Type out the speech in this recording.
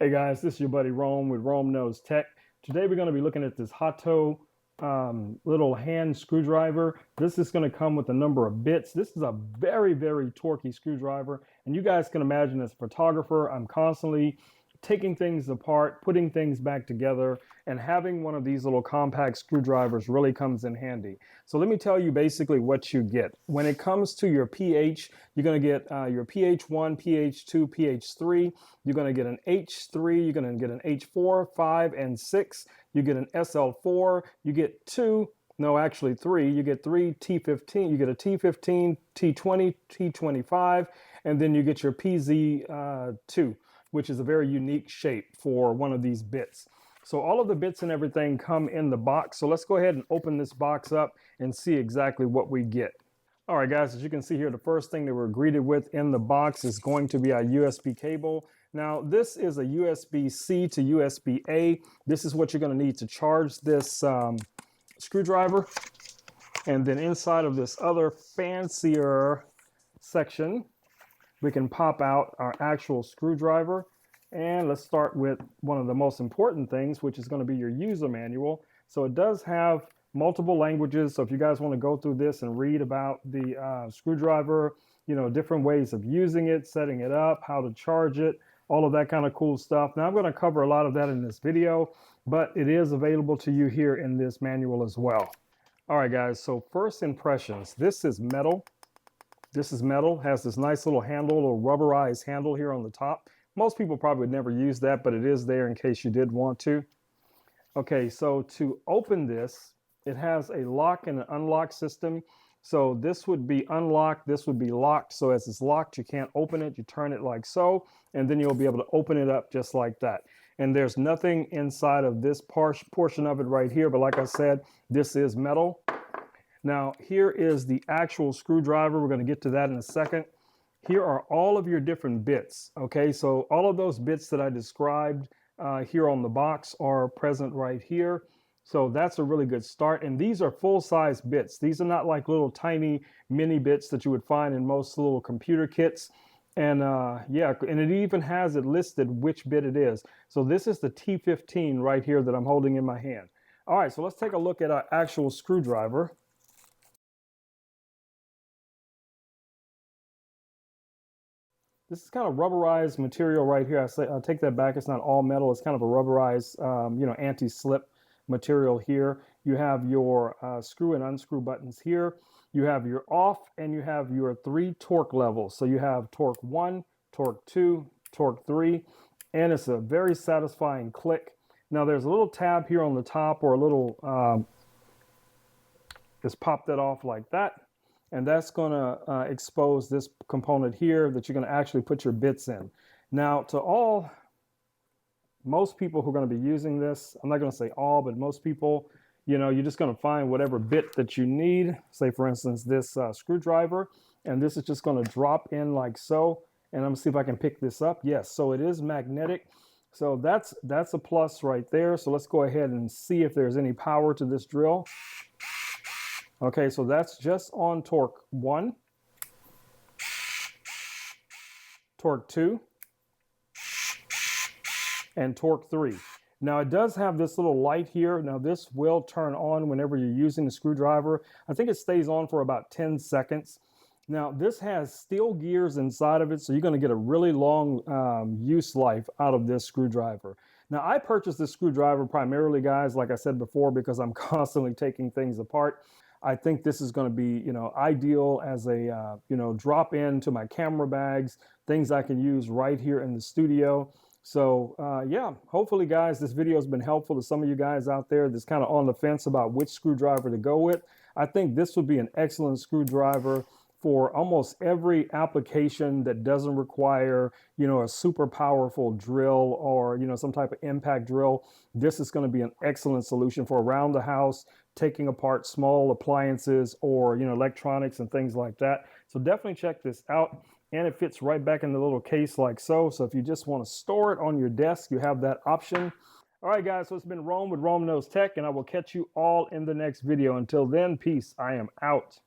Hey guys, this is your buddy Rome with Rome Knows Tech. Today we're going to be looking at this HOTO little hand screwdriver. This is going to come with a number of bits. This is a very torquey screwdriver. And you guys can imagine as a photographer, I'm constantly taking things apart, putting things back together, and having one of these little compact screwdrivers really comes in handy. So let me tell you basically what you get. When it comes to your pH, you're going to get your pH1, pH2, pH3. You're going to get an H3, you're going to get an H4, 5, and 6. You get an SL4, you get three. You get three T15, you get a T15, T20, T25, and then you get your PZ2, which is a very unique shape for one of these bits. So all of the bits and everything come in the box. So let's go ahead and open this box up and see exactly what we get. All right, guys, as you can see here, the first thing that we're greeted with in the box is going to be our USB cable. Now, this is a USB-C to USB-A. This is what you're going to need to charge this screwdriver. And then inside of this other fancier section, we can pop out our actual screwdriver. And let's start with one of the most important things, which is going to be your user manual. So it does have multiple languages. So if you guys want to go through this and read about the screwdriver, you know, different ways of using it, setting it up, how to charge it, all of that kind of cool stuff. Now I'm going to cover a lot of that in this video, but it is available to you here in this manual as well. All right, guys. So first impressions, this is metal. This is metal, has this nice little handle, little rubberized handle here on the top. Most people probably would never use that, but it is there in case you did want to. Okay, so to open this, it has a lock and an unlock system. So this would be unlocked, this would be locked. So as it's locked, you can't open it. You turn it like so, and then you'll be able to open it up just like that. And there's nothing inside of this portion of it right here. But like I said, this is metal. Now, here is the actual screwdriver. We're going to get to that in a second. Here are all of your different bits. Okay, so all of those bits that I described here on the box are present right here. So that's a really good start. And these are full-size bits. These are not like little tiny mini bits that you would find in most little computer kits. And yeah, and it even has it listed which bit it is. So this is the T15 right here that I'm holding in my hand. All right, so let's take a look at our actual screwdriver. This is kind of rubberized material right here. I'll take that back. It's not all metal. It's kind of a rubberized, anti-slip material here. You have your screw and unscrew buttons here. You have your off and you have your 3 torque levels. So you have torque 1, torque 2, torque 3, and it's a very satisfying click. Now there's a little tab here on the top or a little, just pop that off like that. And that's going to expose this component here that you're going to actually put your bits in. Now, most people who are going to be using this, I'm not going to say all, but most people, you know, you're just going to find whatever bit that you need. Say, for instance, this screwdriver, and this is just going to drop in like so. And I'm going to see if I can pick this up. Yes, so it is magnetic. So that's a plus right there. So let's go ahead and see if there's any power to this drill. Okay, so that's just on torque 1, torque 2, and torque 3. Now it does have this little light here. Now this will turn on whenever you're using the screwdriver. I think it stays on for about 10 seconds. Now this has steel gears inside of it, so you're going to get a really long use life out of this screwdriver. Now I purchased this screwdriver primarily, guys, like I said before, because I'm constantly taking things apart. I think this is going to be, you know, ideal as a, drop in to my camera bags, things I can use right here in the studio. So, yeah, hopefully, guys, this video has been helpful to some of you guys out there that's kind of on the fence about which screwdriver to go with. I think this would be an excellent screwdriver for almost every application that doesn't require, a super powerful drill or, some type of impact drill. This is going to be an excellent solution for around the house, taking apart small appliances or, electronics and things like that. So definitely check this out. And it fits right back in the little case like so. So if you just want to store it on your desk, you have that option. All right, guys, so it's been Rome with Rome Knows Tech, and I will catch you all in the next video. Until then, peace. I am out.